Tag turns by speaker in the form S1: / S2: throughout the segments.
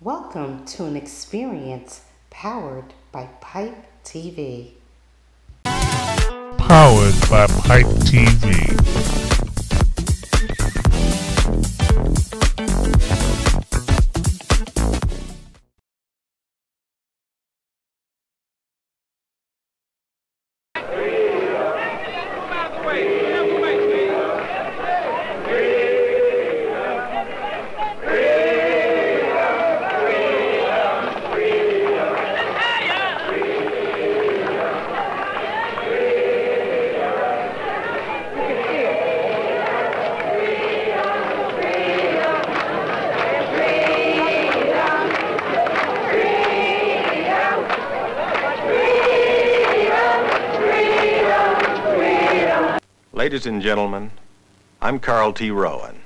S1: Welcome to an experience powered by Pipe TV.
S2: Powered by Pipe TV.
S3: Ladies and gentlemen, I'm Carl T. Rowan.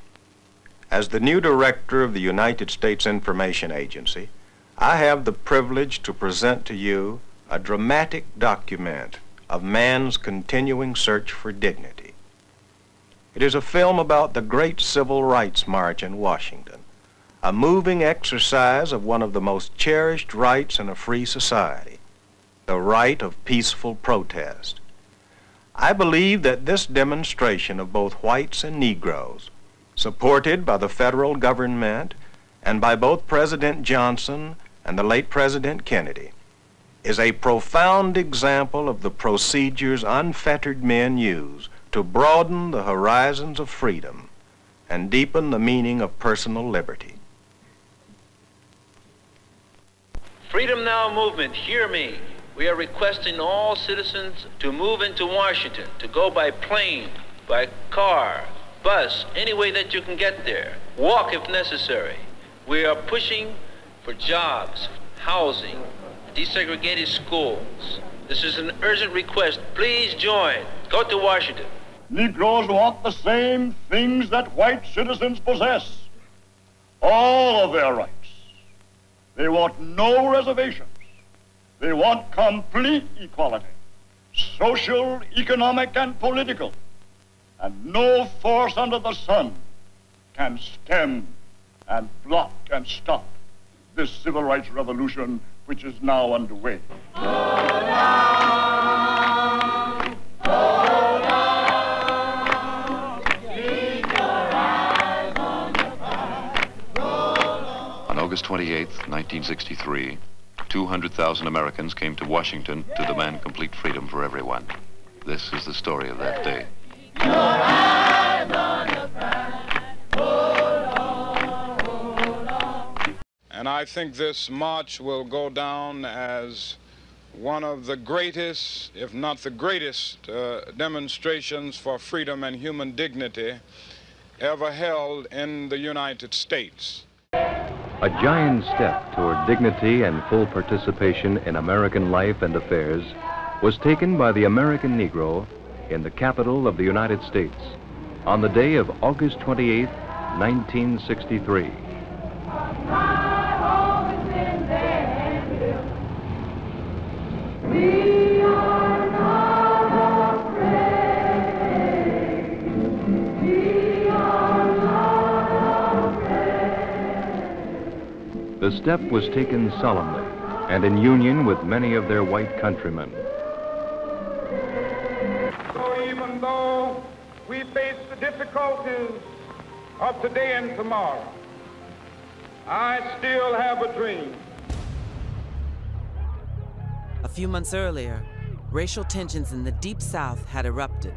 S3: As the new director of the United States Information Agency, I have the privilege to present to you a dramatic document of man's continuing search for dignity. It is a film about the great Civil Rights March in Washington, a moving exercise of one of the most cherished rights in a free society, the right of peaceful protest. I believe that this demonstration of both whites and Negroes, supported by the federal government and by both President Johnson and the late President Kennedy, is a profound example of the procedures unfettered men use to broaden the horizons of freedom and deepen the meaning of personal liberty.
S4: Freedom Now movement, hear me. We are requesting all citizens to move into Washington, to go by plane, by car, bus, any way that you can get there. Walk if necessary. We are pushing for jobs, housing, desegregated schools. This is an urgent request. Please join. Go to Washington.
S5: Negroes want the same things that white citizens possess. All of their rights. They want no reservations. They want complete equality, social, economic, and political. And no force under the sun can stem and block and stop this civil rights revolution which is now underway.
S6: On August 28, 1963, 200,000 Americans came to Washington to demand complete freedom for everyone. This is the story of that day.
S7: And I think this march will go down as one of the greatest, if not the greatest, demonstrations for freedom and human dignity ever held in the United States.
S8: A giant step toward dignity and full participation in American life and affairs was taken by the American Negro in the capital of the United States on the day of August 28, 1963. The step was taken solemnly and in union with many of their white countrymen.
S9: So even though we face the difficulties of today and tomorrow, I still have a dream.
S10: A few months earlier, racial tensions in the Deep South had erupted.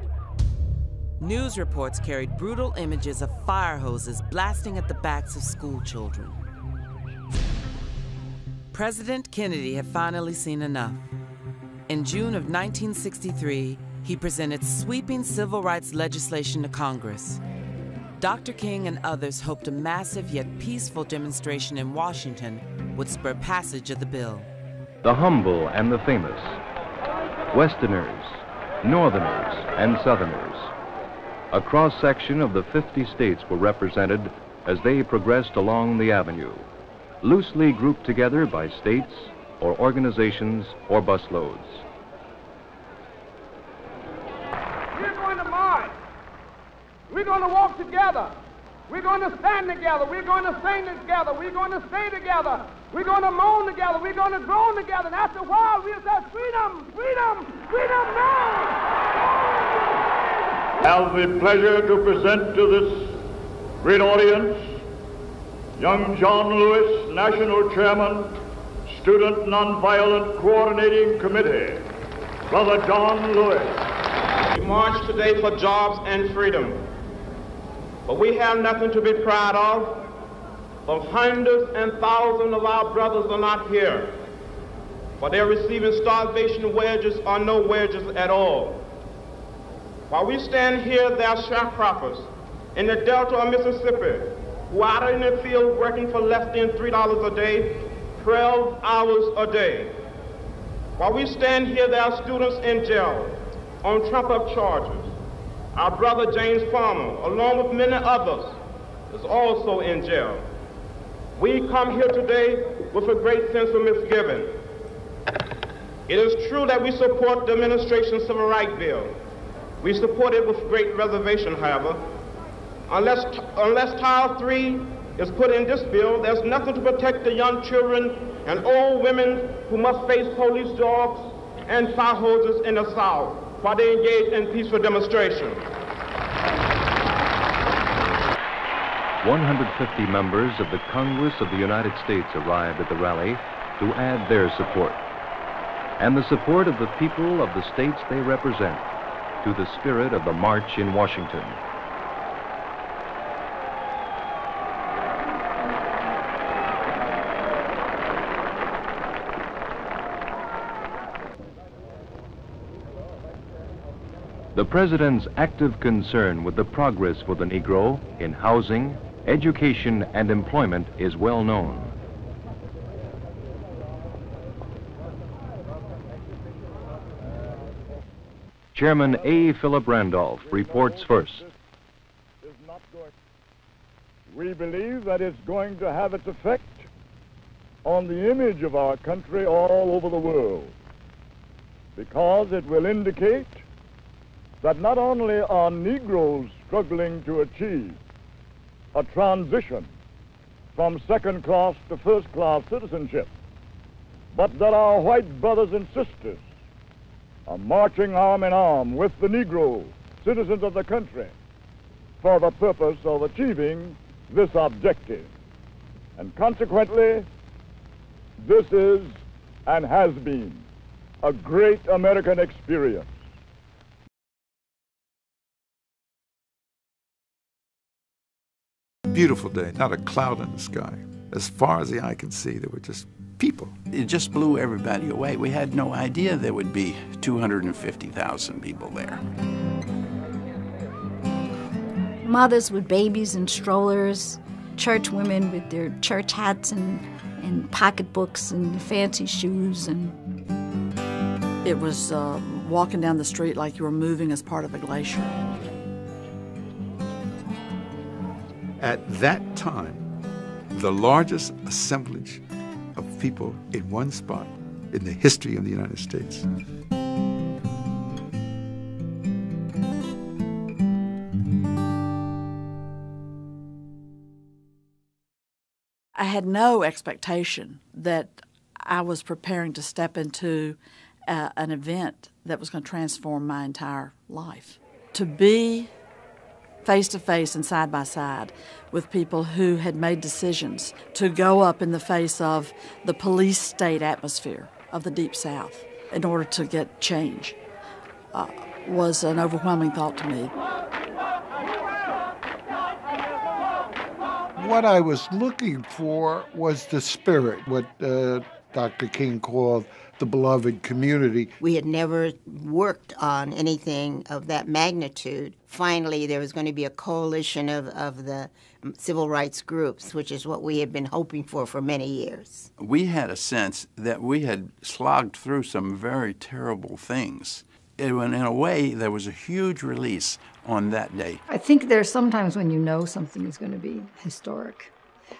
S10: News reports carried brutal images of fire hoses blasting at the backs of school children. President Kennedy had finally seen enough. In June of 1963, he presented sweeping civil rights legislation to Congress. Dr. King and others hoped a massive yet peaceful demonstration in Washington would spur passage of the bill.
S8: The humble and the famous, Westerners, Northerners, and Southerners. A cross-section of the 50 states were represented as they progressed along the avenue, loosely grouped together by states or organizations or busloads.
S9: We're going to march. We're going to walk together. We're going to stand together. We're going to sing together. We're going to stay together. We're going to moan together. We're going to groan together. And after a while, we'll say, freedom, freedom, freedom now.
S5: I have the pleasure to present to this great audience young John Lewis, National Chairman, Student Nonviolent Coordinating Committee. Brother John Lewis.
S9: We march today for jobs and freedom. But we have nothing to be proud of, for hundreds and thousands of our brothers are not here, for they're receiving starvation wages or no wages at all. While we stand here, there are sharecroppers in the Delta of Mississippi who are out in the field working for less than $3 a day, 12 hours a day. While we stand here, there are students in jail on trump-up charges. Our brother James Farmer, along with many others, is also in jail. We come here today with a great sense of misgiving. It is true that we support the administration's Civil Rights Bill. We support it with great reservation, however. Unless Title III is put in this bill, there's nothing to protect the young children and old women who must face police dogs and fire hoses in the South while they engage in peaceful demonstration.
S8: 150 members of the Congress of the United States arrived at the rally to add their support, and the support of the people of the states they represent to the spirit of the March in Washington. The President's active concern with the progress for the Negro in housing, education, and employment is well known. Chairman A. Philip Randolph reports first.
S5: We believe that it's going to have its effect on the image of our country all over the world, because it will indicate that not only are Negroes struggling to achieve a transition from second-class to first-class citizenship, but that our white brothers and sisters are marching arm in arm with the Negro citizens of the country for the purpose of achieving this objective. And consequently, this is and has been a great American experience.
S11: Beautiful day, not a cloud in the sky. As far as the eye can see, there were just people.
S12: It just blew everybody away. We had no idea there would be 250,000 people there.
S13: Mothers with babies and strollers, church women with their church hats and pocketbooks and fancy shoes. And
S14: it was walking down the street like you were moving as part of a glacier.
S11: At that time, the largest assemblage of people in one spot in the history of the United States.
S14: I had no expectation that I was preparing to step into an event that was going to transform my entire life. To be face-to-face and side-by-side with people who had made decisions to go up in the face of the police state atmosphere of the Deep South in order to get change was an overwhelming thought to me.
S15: What I was looking for was the spirit, what Dr. King called the beloved community.
S16: We had never worked on anything of that magnitude. Finally, there was going to be a coalition of the civil rights groups, which is what we had been hoping for many years.
S12: We had a sense that we had slogged through some very terrible things. In a way, there was a huge release on that day.
S17: I think there's sometimes when you know something is going to be historic.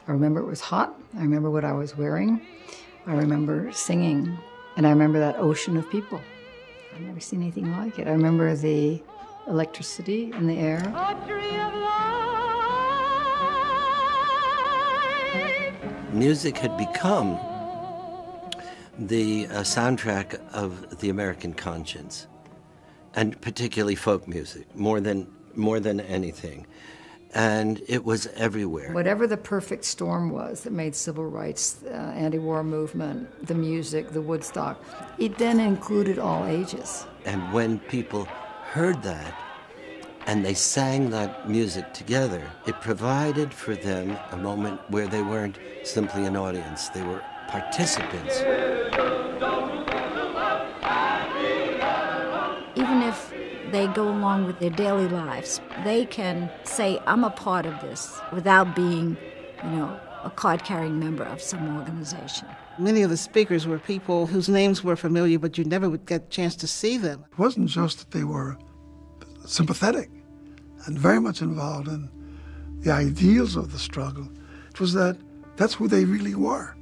S17: I remember it was hot. I remember what I was wearing. I remember singing. And I remember that ocean of people. I've never seen anything like it. I remember the electricity in the air.
S18: A tree of life Music had become the soundtrack of the American conscience, and particularly folk music, more than anything. And it was everywhere.
S17: Whatever the perfect storm was that made civil rights, anti-war movement, the music, the Woodstock, it then included all ages.
S18: And when people heard that and they sang that music together, it provided for them a moment where they weren't simply an audience, they were participants.
S13: Even if they go along with their daily lives, they can say, I'm a part of this, without being, a card-carrying member of some organization.
S19: Many of the speakers were people whose names were familiar, but you never would get a chance to see them.
S20: It wasn't just that they were sympathetic and very much involved in the ideals of the struggle. It was that that's who they really were.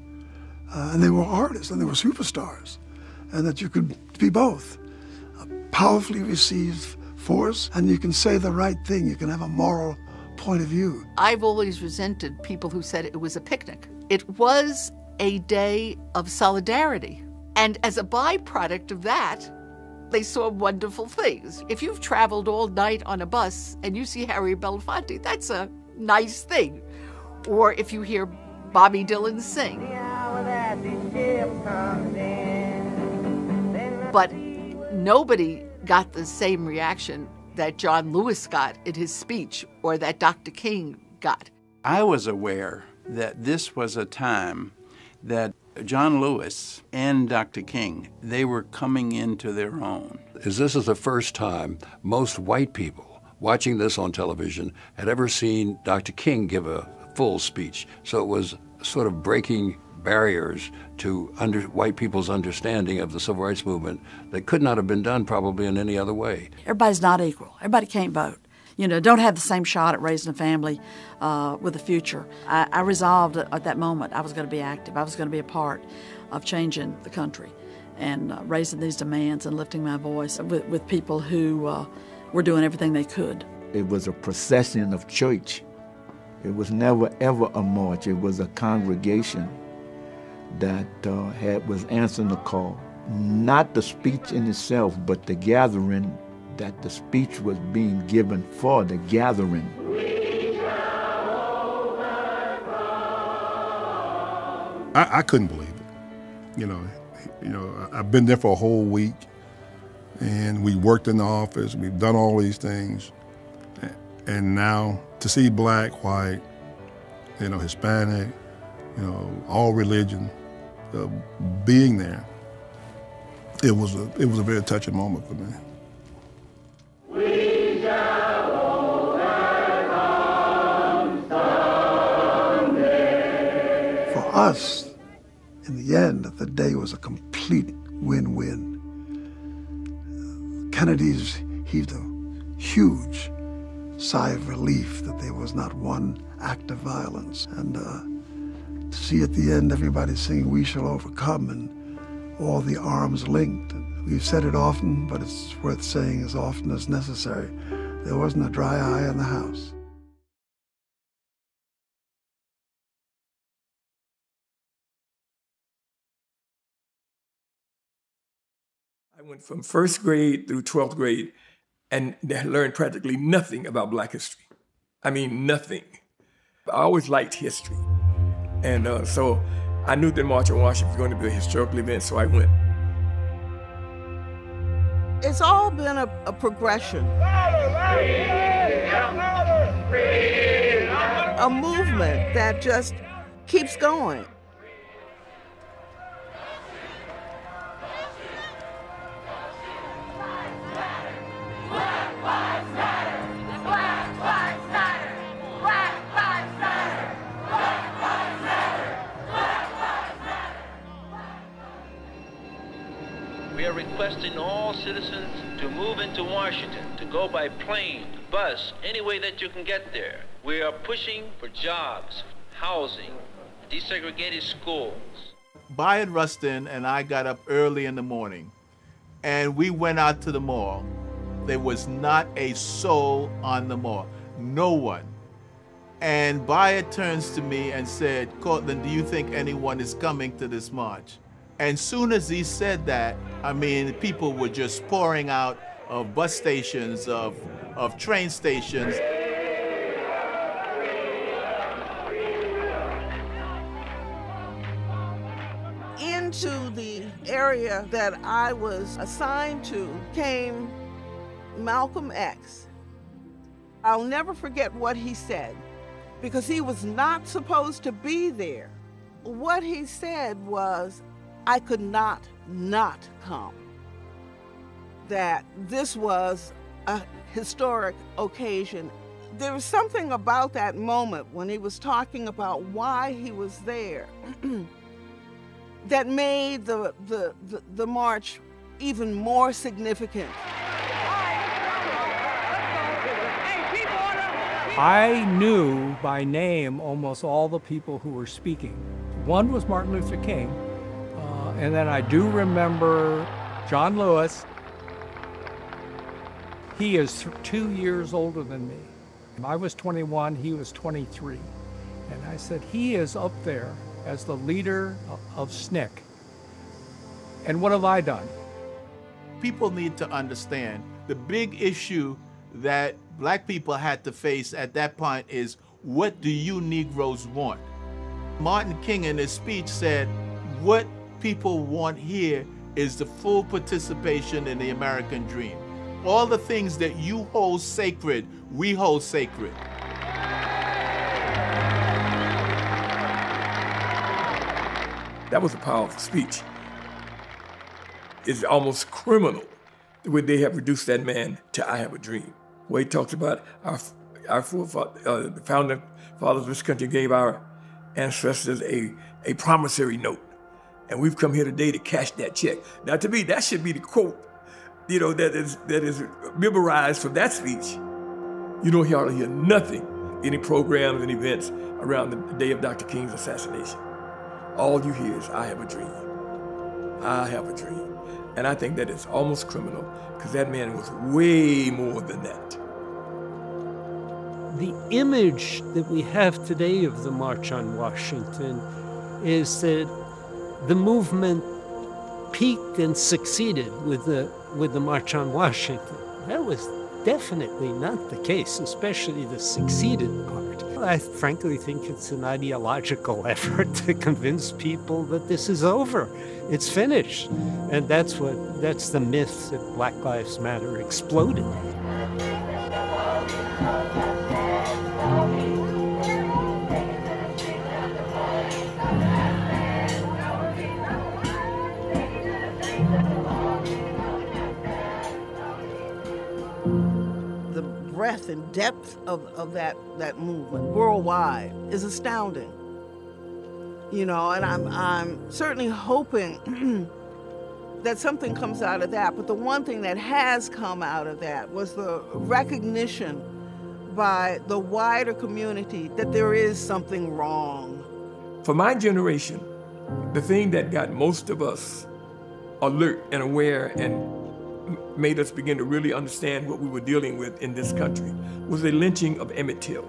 S20: And they were artists and they were superstars. And that you could be both. Powerfully received force, and you can say the right thing. You can have a moral point of view.
S21: I've always resented people who said it was a picnic. It was a day of solidarity. And as a byproduct of that, they saw wonderful things. If you've traveled all night on a bus and you see Harry Belafonte, that's a nice thing. Or if you hear Bobby Dylan sing. But nobody got the same reaction that John Lewis got in his speech or that Dr. King got.
S12: I was aware that this was a time that John Lewis and Dr. King, they were coming into their own.
S22: This is the first time most white people watching this on television had ever seen Dr. King give a full speech. So it was sort of breaking barriers to white people's understanding of the civil rights movement that could not have been done probably in any other way.
S14: Everybody's not equal. Everybody can't vote. Don't have the same shot at raising a family with a future. I resolved at that moment I was going to be active. I was going to be a part of changing the country and raising these demands and lifting my voice with people who were doing everything they could.
S23: It was a procession of church. It was never, ever a march. It was a congregation that was answering the call. Not the speech in itself, but the gathering, that the speech was being given for the gathering.
S24: I couldn't believe it. I've been there for a whole week, and we worked in the office. We've done all these things, and now to see black, white, Hispanic, all religion, being there, it was a very touching moment for me.
S25: We shall overcome someday.
S20: For us, in the end, the day was a complete win-win. Kennedys heaved a huge sigh of relief that there was not one act of violence. And to see at the end everybody singing, "We shall overcome," and all the arms linked. And we've said it often, but it's worth saying as often as necessary. There wasn't a dry eye in the house.
S26: I went from first grade through 12th grade and learned practically nothing about Black history. I mean, nothing. I always liked history. And so I knew that March on Washington was going to be a historical event, so I went.
S19: It's all been a progression. A movement that just keeps going.
S4: We are requesting all citizens to move into Washington, to go by plane, bus, any way that you can get there. We are pushing for jobs, housing, desegregated schools.
S27: Bayard Rustin and I got up early in the morning, and we went out to the mall. There was not a soul on the mall. No one. And Bayard turns to me and said, "Cortland, do you think anyone is coming to this march?" And soon as he said that, I mean, people were just pouring out of bus stations, of train stations.
S19: Into the area that I was assigned to came Malcolm X. I'll never forget what he said, because he was not supposed to be there. What he said was, I could not come. That this was a historic occasion. There was something about that moment when he was talking about why he was there that made the march even more significant.
S1: I knew by name almost all the people who were speaking. One was Martin Luther King, and then I do remember John Lewis. He is 2 years older than me. I was 21, he was 23. And I said, he is up there as the leader of SNCC. And what have I done?
S27: People need to understand the big issue that black people had to face at that point is, what do you Negroes want? Martin King in his speech said, what people want here is the full participation in the American dream. All the things that you hold sacred, we hold sacred.
S26: That was a powerful speech. It's almost criminal the way they have reduced that man to I have a dream. Where he talks about our forefathers, the founding fathers of this country gave our ancestors a promissory note. And we've come here today to cash that check. Now to me, that should be the quote, you know, that is memorized from that speech. You don't hardly hear nothing, any programs and events around the day of Dr. King's assassination. All you hear is, I have a dream. I have a dream. And I think that it's almost criminal, because that man was way more than that.
S2: The image that we have today of the March on Washington is that the movement peaked and succeeded with the March on Washington. That was definitely not the case, especially the succeeded part. I frankly think it's an ideological effort to convince people that this is over. It's finished. And that's the myth that Black Lives Matter exploded.
S19: Breadth and depth of that movement worldwide is astounding. You know, and I'm certainly hoping that something comes out of that. But the one thing that has come out of that was the recognition by the wider community that there is something wrong.
S26: For my generation, the thing that got most of us alert and aware and made us begin to really understand what we were dealing with in this country was the lynching of Emmett Till.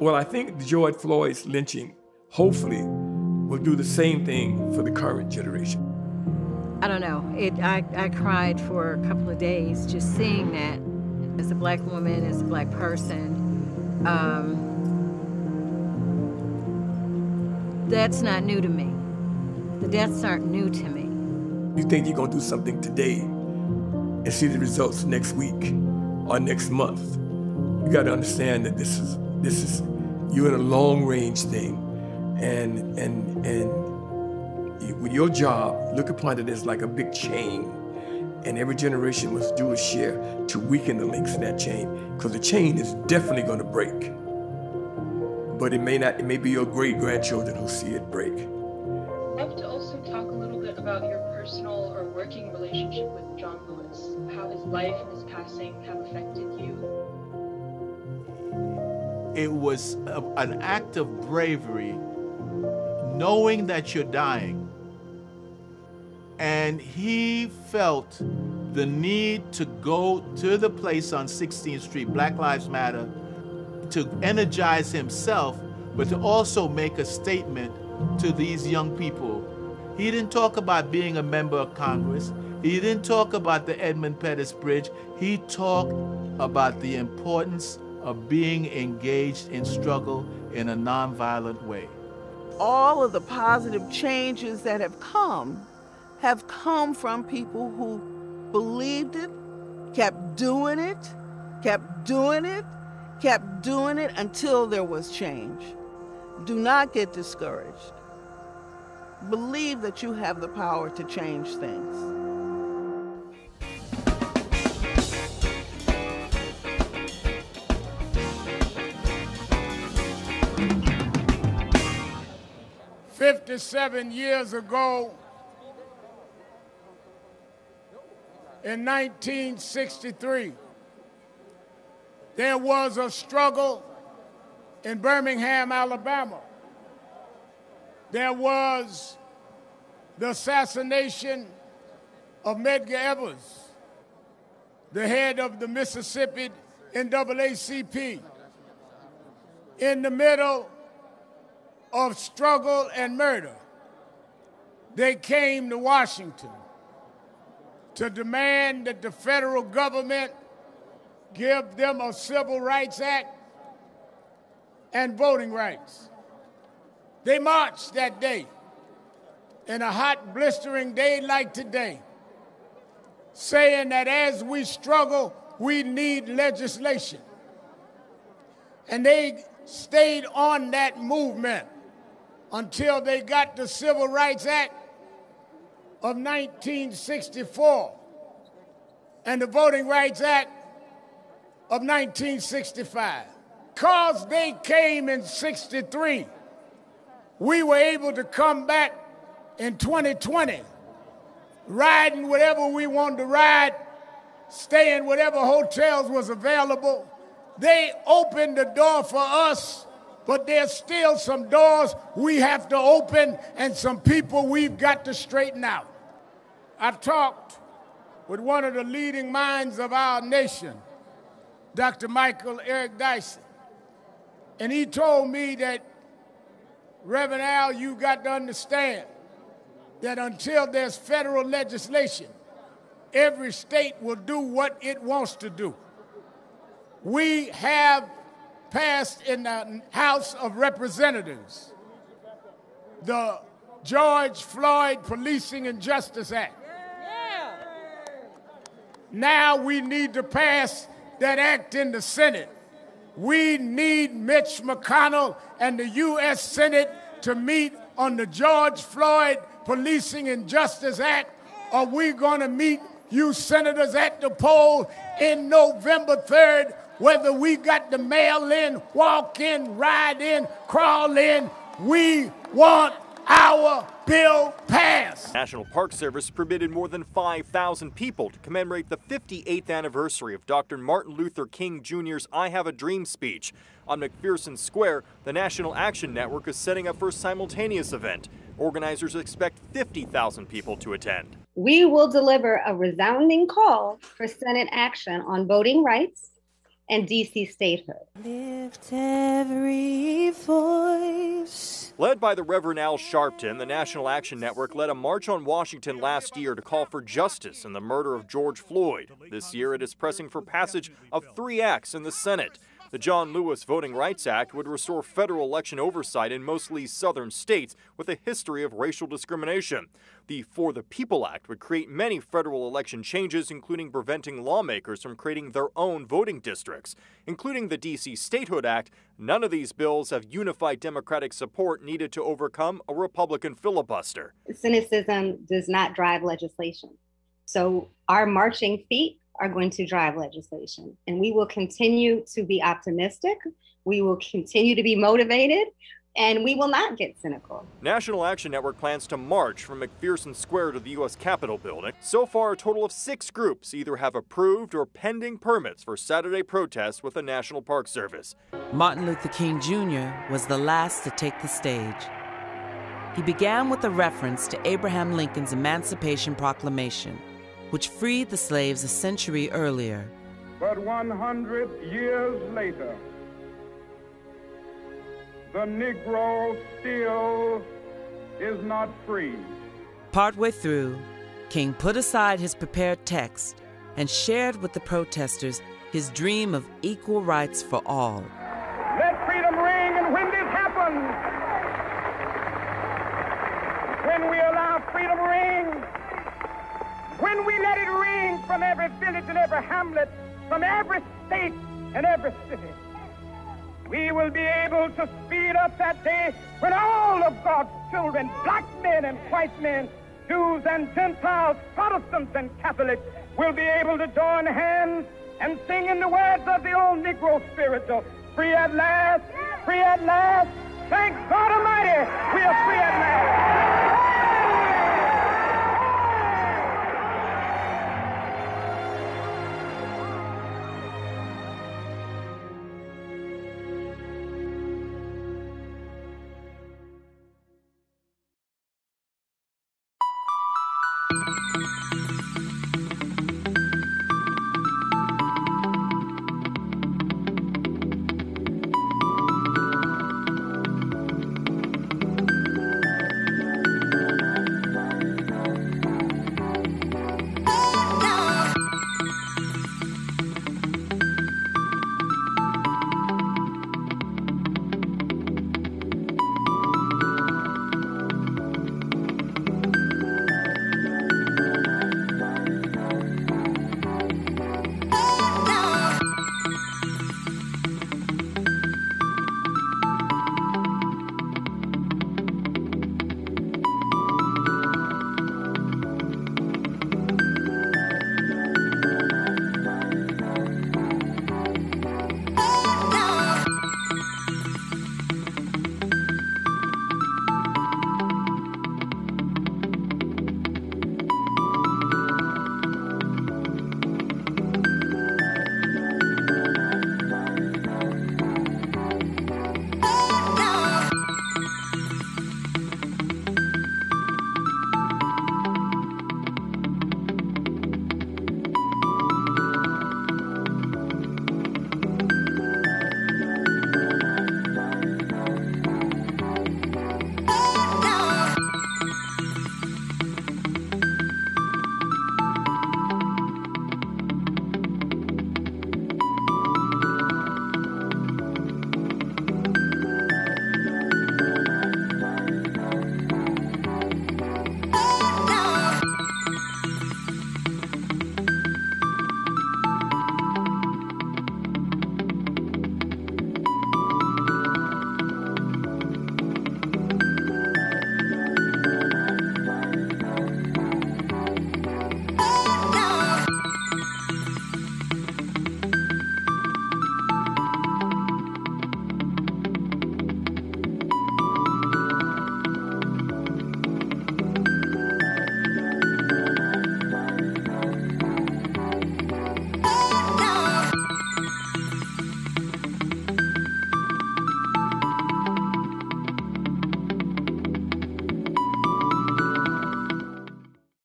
S26: Well, I think George Floyd's lynching, hopefully, will do the same thing for the current generation.
S3: I don't know. I cried for a couple of days just seeing that. As a Black woman, as a Black person, that's not new to me. The deaths aren't new to me.
S26: You think you're gonna do something today and see the results next week or next month. You got to understand that this is you're in a long range thing, and with your job, look upon it as like a big chain, and every generation must do its share to weaken the links in that chain, because the chain is definitely going to break. But it may not. It may be your great-grandchildren who see it break.
S6: I'd love to also talk a little bit about your personal or working relationship with John Lewis, how his life and his passing have affected you.
S27: It was an act of bravery, knowing that you're dying. And he felt the need to go to the place on 16th Street, Black Lives Matter, to energize himself, but to also make a statement to these young people. He didn't talk about being a member of Congress. He didn't talk about the Edmund Pettus Bridge. He talked about the importance of being engaged in struggle in a nonviolent way.
S19: All of the positive changes that have come from people who believed it, kept doing it, kept doing it, kept doing it until there was change. Do not get discouraged. Believe that you have the power to change things.
S5: "57 years ago, in 1963, there was a struggle in Birmingham, Alabama. There was the assassination of Medgar Evers, the head of the Mississippi NAACP. In the middle of struggle and murder, they came to Washington to demand that the federal government give them a Civil Rights Act and voting rights. They marched that day, in a hot, blistering day like today, saying that as we struggle, we need legislation. And they stayed on that movement until they got the Civil Rights Act of 1964 and the Voting Rights Act of 1965. Because they came in 63, we were able to come back in 2020, riding whatever we wanted to ride, staying whatever hotels was available. They opened the door for us, but there's still some doors we have to open and some people we've got to straighten out. I talked with one of the leading minds of our nation, Dr. Michael Eric Dyson, and he told me that, Reverend Al, you got to understand that until there's federal legislation, every state will do what it wants to do. We have passed in the House of Representatives the George Floyd Policing and Justice Act. Now we need to pass that act in the Senate. We need Mitch McConnell and the U.S. Senate to meet on the George Floyd Policing and Justice Act, or we're going to meet you senators at the poll in November 3rd, whether we got to mail in, walk in, ride in, crawl in. We want our bill passed.
S7: National Park Service permitted more than 5,000 people to commemorate the 58th anniversary of Dr. Martin Luther King Jr.'s I Have a Dream speech. On McPherson Square, the National Action Network is setting up for a simultaneous event. Organizers expect 50,000 people to attend.
S8: We will deliver a resounding call for Senate action on voting rights and D.C. statehood.
S9: Lift every voice.
S7: Led by the Reverend Al Sharpton, the National Action Network led a march on Washington last year to call for justice in the murder of George Floyd. This year it is pressing for passage of 3 acts in the Senate. The John Lewis Voting Rights Act would restore federal election oversight in mostly southern states with a history of racial discrimination. The For the People Act would create many federal election changes, including preventing lawmakers from creating their own voting districts. Including the D.C. Statehood Act, none of these bills have unified Democratic support needed to overcome a Republican filibuster.
S8: Cynicism does not drive legislation. So our marching feet are going to drive legislation. And we will continue to be optimistic. We will continue to be motivated. And we will not get cynical.
S7: National Action Network plans to march from McPherson Square to the U.S. Capitol building. So far, a total of 6 groups either have approved or pending permits for Saturday protests with the National Park Service.
S10: Martin Luther King Jr. was the last to take the stage. He began with a reference to Abraham Lincoln's Emancipation Proclamation, which freed the slaves a century earlier.
S11: But 100 years later, the Negro still is not free.
S10: Partway through, King put aside his prepared text and shared with the protesters his dream of equal rights for all.
S11: Let freedom ring, and when this happens, when we allow freedom ring, when we let it ring from every village and every hamlet, from every state and every city, we will be able to speed up that day when all of God's children, black men and white men, Jews and Gentiles, Protestants and Catholics, will be able to join hands and sing in the words of the old Negro spiritual, free at last, thank God Almighty, we are free at last.